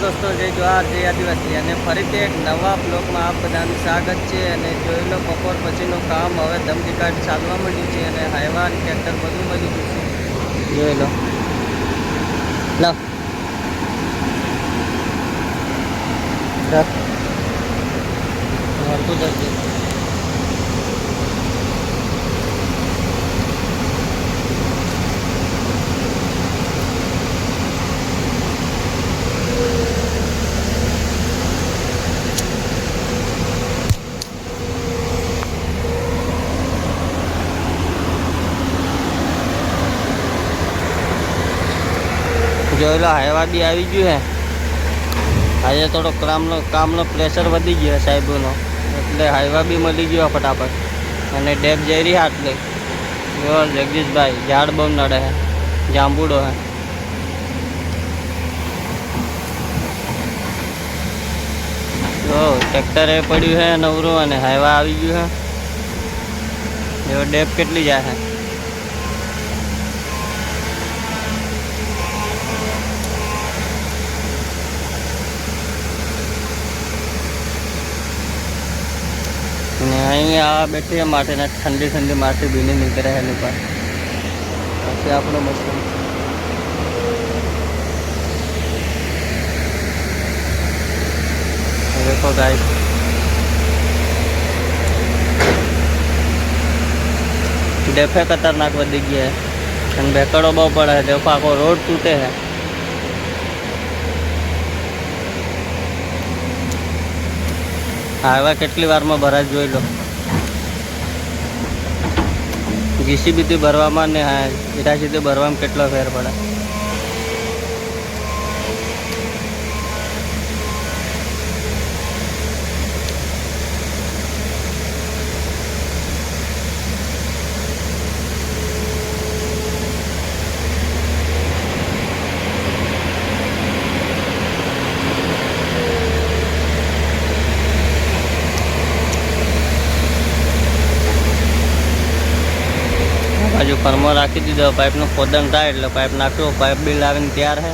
दोस्तों, जय जोहार, जय आदिवासी અને ફરીથી એક નવા બ્લોગમાં આપ બધાનું સ્વાગત છે। અને જોઈ લો બપોર પછીનું કામ હવે ધમધીકાટ ચાલવા માંડ્યું છે અને હાઈવા ટ્રેક્ટર બધું મળી ગયું છે। જોઈ લો લાવ હરકું જલ્દી જોઈ લો હાઈવા બી આવી ગયું હે। આજે થોડો કામનો પ્રેશર વધી ગયો સાહેબોનો, એટલે હાઈવા બી મળી ગયો ફટાફટ। અને ડેબ જઈ રહી હાથ લઈ જો જગદીશભાઈ ઝાડ બહુ નડે હે, જાંબુડો હે। જો ટ્રેક્ટર એ પડ્યું હે નવરું અને હાઈવા આવી ગયું હે। જો ડેબ કેટલી જાય હે। यहाँ बैठे हैं माटे ना ठंडी ठंडी माटी भी नहीं निकल रहा है पर ऐसे आप लोग मशरूम देखो गाइस, डेफे खतरनाक वधी गया है, बेकड़ो बहुत पड़ा है। देखो को रोड टूटे है। हाईवा કેટલી વારમાં ભરાય જોઈ લો। જીસીબીથી ભરવામાં ને ઈટાસીથી ભરવામાં કેટલો ફેર પડે। बाजू फर्मो राखी दीधो, पाइप नु खोदन थाय એટલે पाइप नाख्यो, पाइप बी लावीने तैयार है।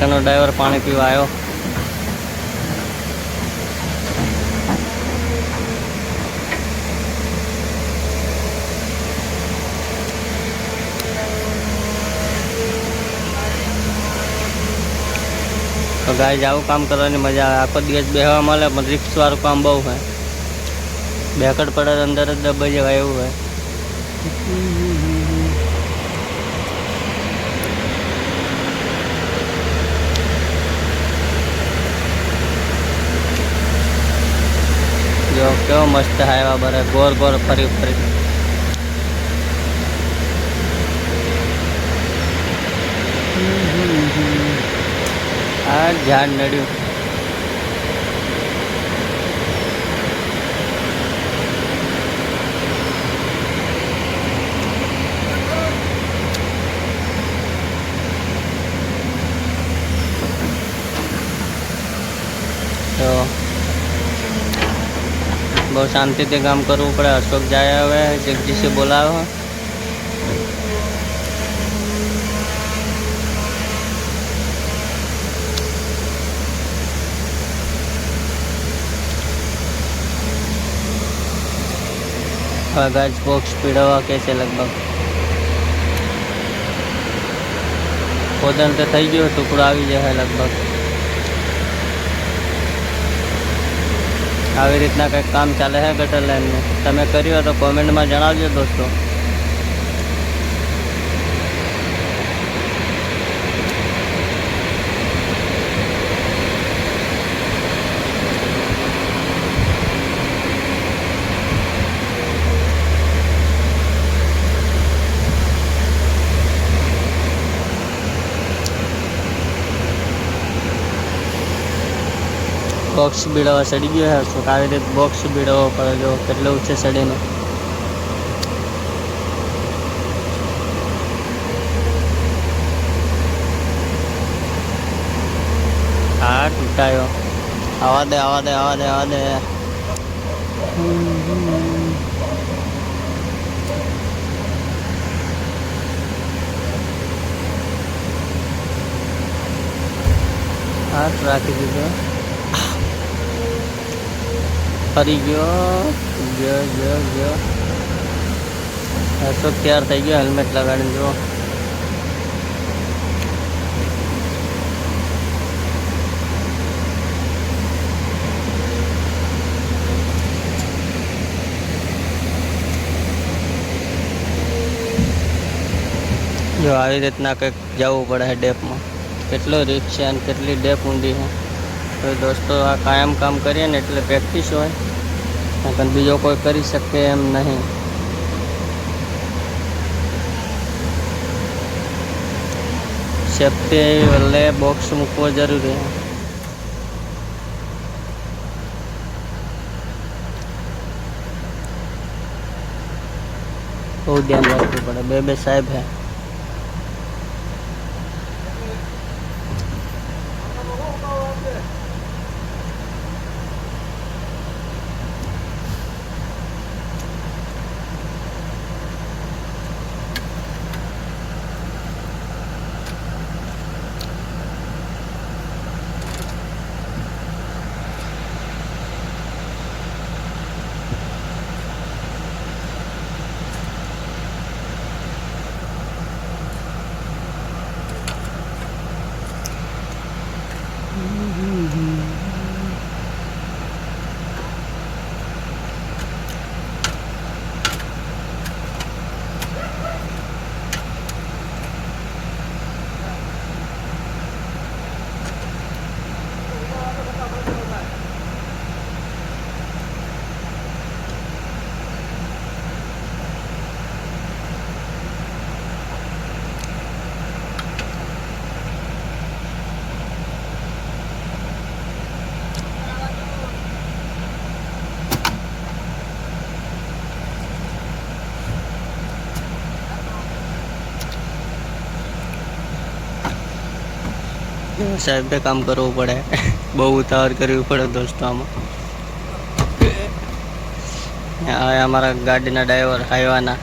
कनो ड्राइवर पानी पीवा आयो। तो गाय जाऊ काम करने मजा आए। आखो दिवस बेहवा मळे पण रिक्स वाळुं काम बहु है। बेकड़ पड़े अंदर ज दबाई जवाय एवुं है। जो केवो मस्त हाईवा भरे गोर गोर फरी फरी। झाड़ नड़्यू तो बहुत शांति से काम करवू पड़े। अशोक जाए हुए जगदीश से बोलावे गाइस। बॉक्स पीड़वा कैसे लगभग खोदन तो थी गयो, टुकड़ो आई जाए लगभग। આવી રીતના કંઈક કામ ચાલે છે ગટર લાઈનનું। તમે કર્યું હોય તો કોમેન્ટમાં જણાવજો દોસ્તો। बॉक्स बीड़वा सड़ी गयो है तो आ रीते बॉक्स बीड़वा पड़े। जो केटलो ऊंचे सड़ी ने हाँ टूटायो। आवा दे आवा दे आवा दे आवा दे। હાથ રાખી દીધો, ફરી ગયો ગયો ગયો ગયો. અશોક તૈયાર થઈ ગયો હેલ્મેટ લગાડીને. જો જો આવી રીતના કંઈક જવું પડે છે ડેપમાં. કેટલો રિસ્ક છે અને કેટલી ડેપ ઊંડી છે. તો દોસ્તો આ કાયમ કામ કરીએ ને એટલે પ્રેક્ટિસ હોય, પણ બીજો કોઈ કરી શકે એમ નહીં. સેફ્ટી વલ્લે બોક્સ મૂકવો જરૂરી છે. બહુ ધ્યાન રાખવું પડે. બે સાહેબ હે. સાહેબે કામ કરવું પડે, બહુ ઉતાવળ કરવી પડે દોસ્તો આમાં. આ અમારા ગાડીના ડ્રાઈવર હાઈવાના.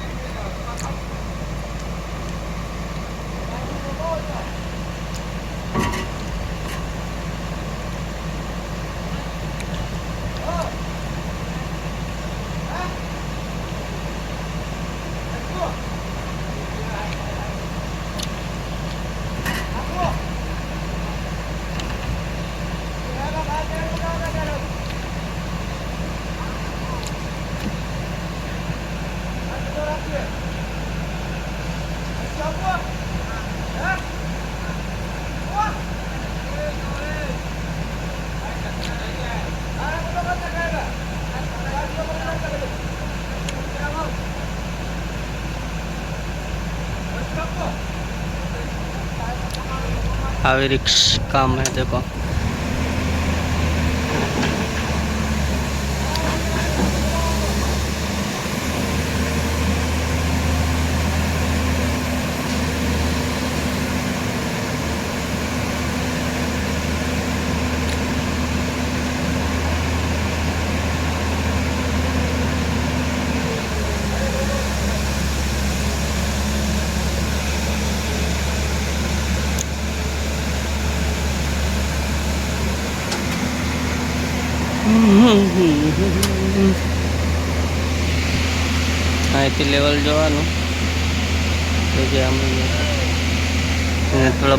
हावी रिक्स काम है देखो। અહીંથી લેવલ જોવાનું થોડા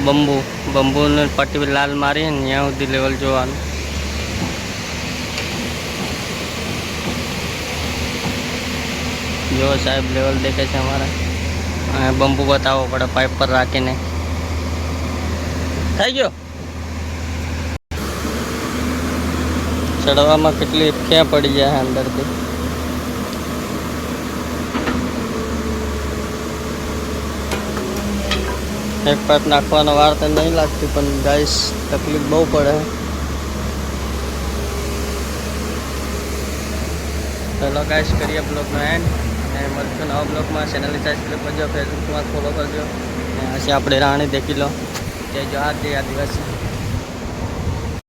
બંબુ ને પટ્ટી લાલ મારી ને ત્યાં સુધી લેવલ જોવાનું। જો સાહેબ લેવલ દેખે છે અમારા, બંબુ બતાવવો પડે પાઇપ પર રાખીને। થઈ ગયો ચડવામાં કેટલી ક્યાં પડી જાય અંદરથી। एक पाइप नाखवानो वार तो नहीं लगती पण गाइस तकलीफ बहु पड़े। चलो गाइस करिए ब्लॉग में एंड मलशु नवा ब्लॉग में। चैनल सब्सक्राइब करजो, फेसबुक में फॉलो करजो। आज आप राणी देखी लो। जय जोहार, जय आदिवासी।